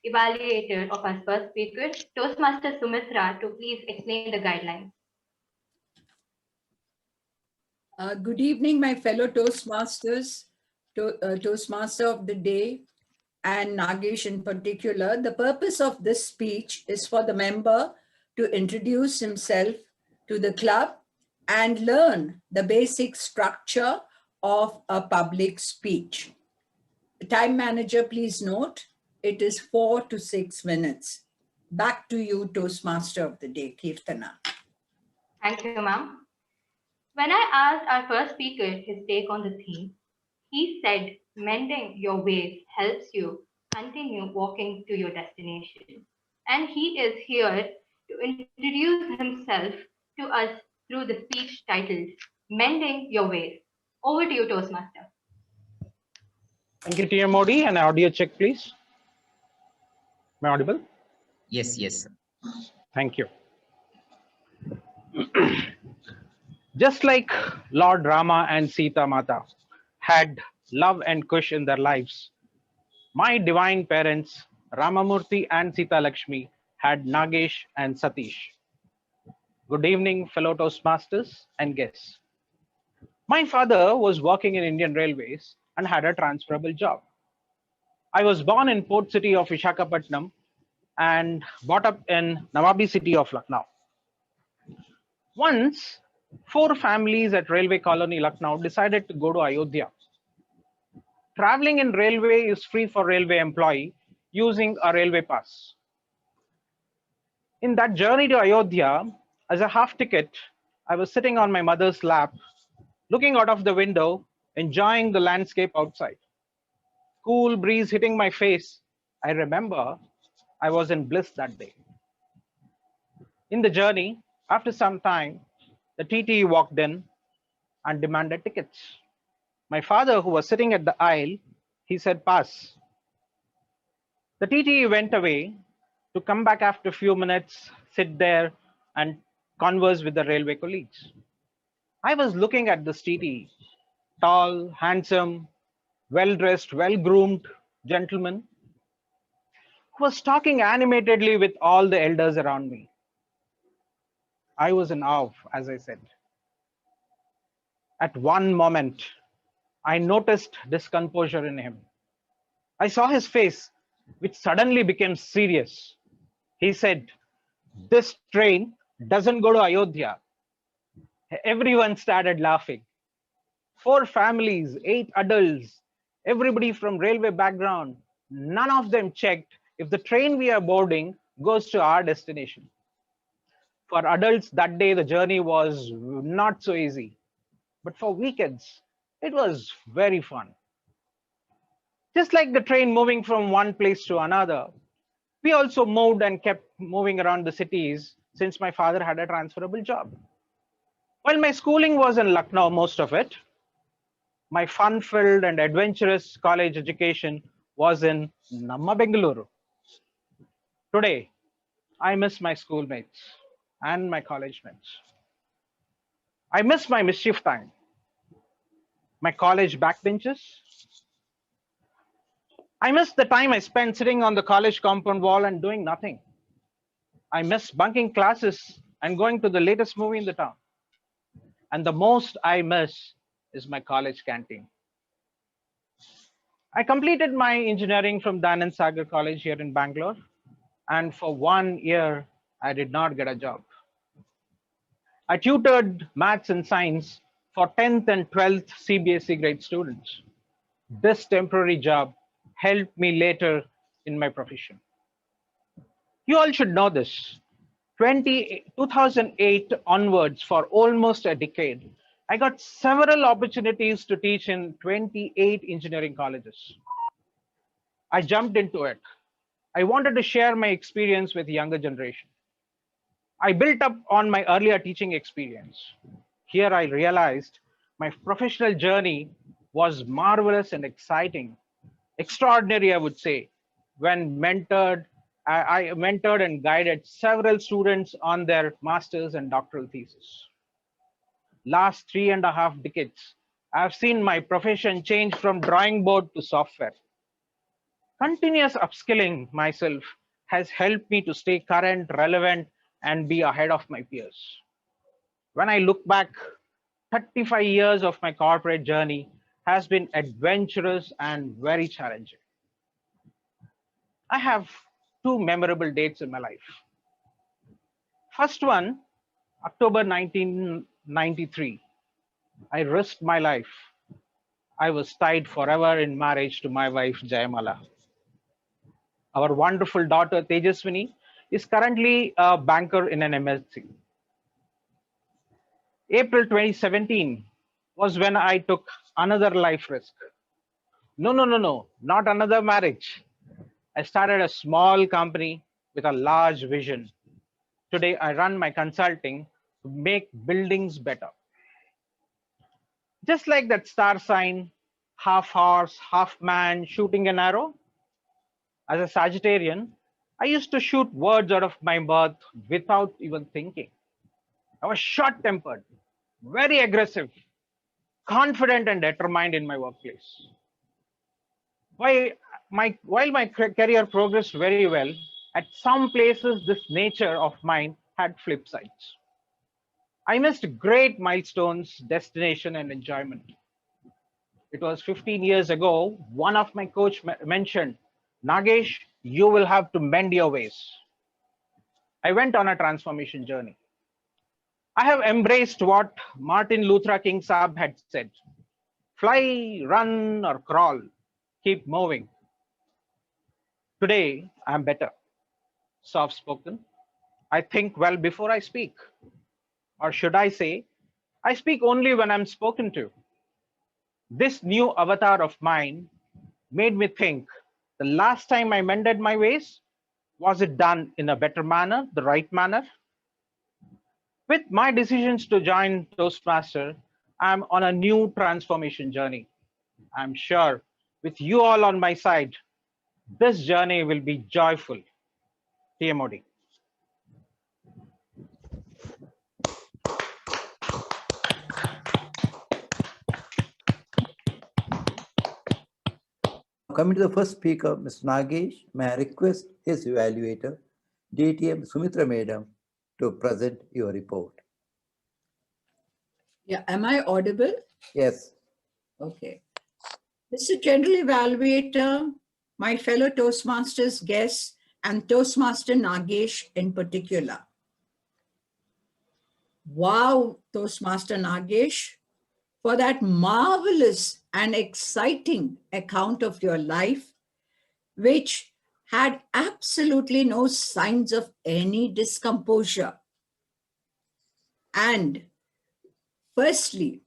evaluator of our first speaker, Toastmaster Sumitra, to please explain the guidelines. Good evening, my fellow Toastmasters, Toastmaster of the day, and Nagesh in particular. The purpose of this speech is for the member to introduce himself to the club and learn the basic structure of a public speech. Time manager, please note, it is 4 to 6 minutes. Back to you, Toastmaster of the day, Kirtana. Thank you, ma'am. When I asked our first speaker his take on the theme, he said mending your ways helps you continue walking to your destination. And he is here to introduce himself to us through the speech titled Mending Your Ways. Over to you, Toastmaster. Thank you, TM Modi. An audio check, please. Am I audible? Yes, yes. Thank you. Just like Lord Rama and Sita Mata had love and kush in their lives, my divine parents, Ramamurthy and Sita Lakshmi, had Nagesh and Satish. Good evening, fellow Toastmasters and guests. My father was working in Indian Railways and had a transferable job. I was born in port city of Visakhapatnam and brought up in Nawabi city of Lucknow. Once, 4 families at Railway Colony Lucknow decided to go to Ayodhya. Traveling in railway is free for railway employee using a railway pass. In that journey to Ayodhya, as a half ticket, I was sitting on my mother's lap, looking out of the window, enjoying the landscape outside. Cool breeze hitting my face. I remember I was in bliss that day. In the journey, after some time, the TTE walked in and demanded tickets. My father, who was sitting at the aisle, he said, "Pass." The TTE went away to come back after a few minutes, sit there and converse with the railway colleagues. I was looking at this TTE, tall, handsome, well-dressed, well-groomed gentleman who was talking animatedly with all the elders around me. I was in awe, as I said. At one moment, I noticed discomposure in him. I saw his face, which suddenly became serious. He said, "This train doesn't go to Ayodhya." Everyone started laughing. 4 families, 8 adults, everybody from railway background. None of them checked if the train we are boarding goes to our destination. For adults, that day the journey was not so easy. But for weekends, it was very fun. Just like the train moving from one place to another, we also moved and kept moving around the cities since my father had a transferable job. While my schooling was in Lucknow, most of it, my fun-filled and adventurous college education was in Namma Bengaluru. Today, I miss my schoolmates and my college mates. I miss my mischief time, my college backbenches. I miss the time I spent sitting on the college compound wall and doing nothing. I miss bunking classes and going to the latest movie in the town. And the most I miss is my college canteen. I completed my engineering from Danand Sagar College here in Bangalore. And for 1 year, I did not get a job. I tutored maths and science for 10th and 12th CBSE grade students. This temporary job helped me later in my profession. You all should know this. 2008 onwards, for almost a decade, I got several opportunities to teach in 28 engineering colleges. I jumped into it. I wanted to share my experience with the younger generation. I built up on my earlier teaching experience. Here I realized my professional journey was marvelous and exciting. Extraordinary, I would say, when I mentored and guided several students on their master's and doctoral thesis. Last 3.5 decades, I've seen my profession change from drawing board to software. Continuous upskilling myself has helped me to stay current, relevant, and be ahead of my peers. When I look back, 35 years of my corporate journey has been adventurous and very challenging. I have two memorable dates in my life. First one, October 1993. I risked my life. I was tied forever in marriage to my wife, Jayamala. Our wonderful daughter, Tejaswini, is currently a banker in an MNC. April 2017 was when I took another life risk. No, not another marriage. I started a small company with a large vision. Today, I run my consulting to make buildings better. Just like that star sign, half horse, half man shooting an arrow. As a Sagittarian, I used to shoot words out of my mouth without even thinking. I was short tempered, very aggressive, confident, and determined in my workplace. While my career progressed very well, at some places this nature of mine had flip sides. I missed great milestones, destination, and enjoyment. It was 15 years ago, one of my coach mentioned, Nagesh, you will have to mend your ways. I went on a transformation journey. I have embraced what Martin Luther King Saab had said. Fly, run, or crawl, keep moving. Today, I'm better. Soft spoken. I think well before I speak. Or should I say, I speak only when I'm spoken to. This new avatar of mine made me think the last time I mended my ways, was it done in a better manner, the right manner? With my decisions to join Toastmaster, I'm on a new transformation journey. I'm sure with you all on my side, this journey will be joyful. TMOD. Coming to the first speaker, Mr. Nagesh, may I request his evaluator, DTM Sumitra Madam, to present your report. Yeah, am I audible? Yes. Okay. Mr. General Evaluator, my fellow Toastmasters guests, and Toastmaster Nagesh in particular. Wow, Toastmaster Nagesh, for that marvelous and exciting account of your life, which had absolutely no signs of any discomposure. And firstly,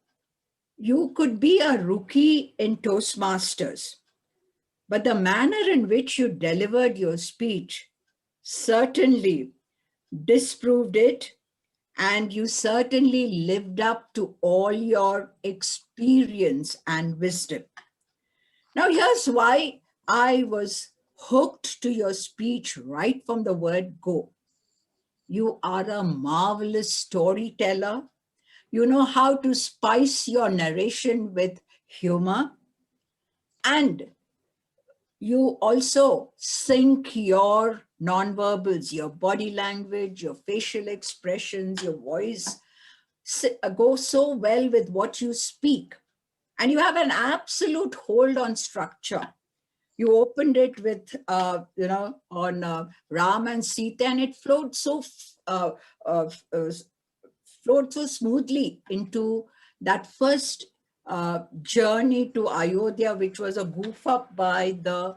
you could be a rookie in Toastmasters, but the manner in which you delivered your speech certainly disproved it, and you certainly lived up to all your experience and wisdom. Now, here's why I was hooked to your speech right from the word go. You are a marvelous storyteller. You know how to spice your narration with humor, and you also sync your nonverbals, your body language, your facial expressions, your voice go so well with what you speak. And you have an absolute hold on structure. You opened it with, on Ram and Sita, and it flowed flowed so smoothly into that first journey to Ayodhya, which was a goof up by the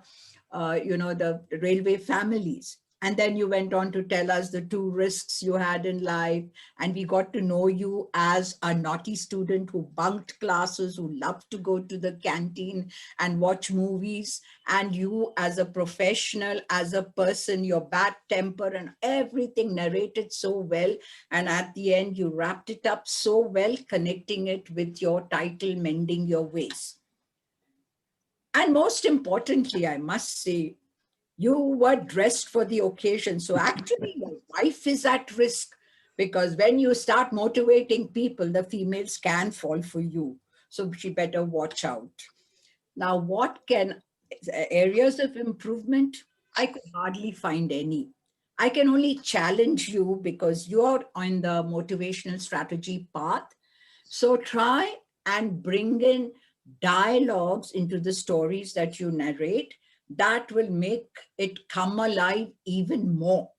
railway families. And then you went on to tell us the two risks you had in life. And we got to know you as a naughty student who bunked classes, who loved to go to the canteen and watch movies. And you as a professional, as a person, your bad temper and everything narrated so well. And at the end, you wrapped it up so well, connecting it with your title, Mending Your Ways. And most importantly, I must say, you were dressed for the occasion. So actually, your wife is at risk, because when you start motivating people, the females can fall for you. So she better watch out. Now, what can Areas of improvement, I could hardly find any. I can only challenge you because you're on the motivational strategy path. So try and bring in dialogues into the stories that you narrate that will make it come alive even more.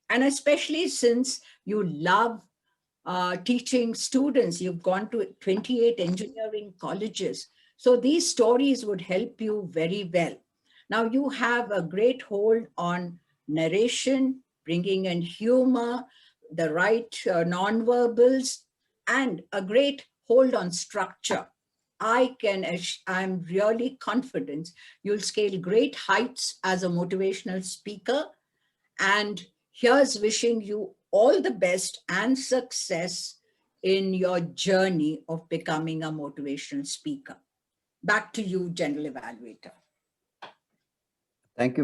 And especially since you love teaching students, you've gone to 28 engineering colleges. So these stories would help you very well. Now you have a great hold on narration, bringing in humor, the right nonverbals, and a great hold on structure. I'm really confident you'll scale great heights as a motivational speaker. And here's wishing you all the best and success in your journey of becoming a motivational speaker. Back to you, General Evaluator. Thank you.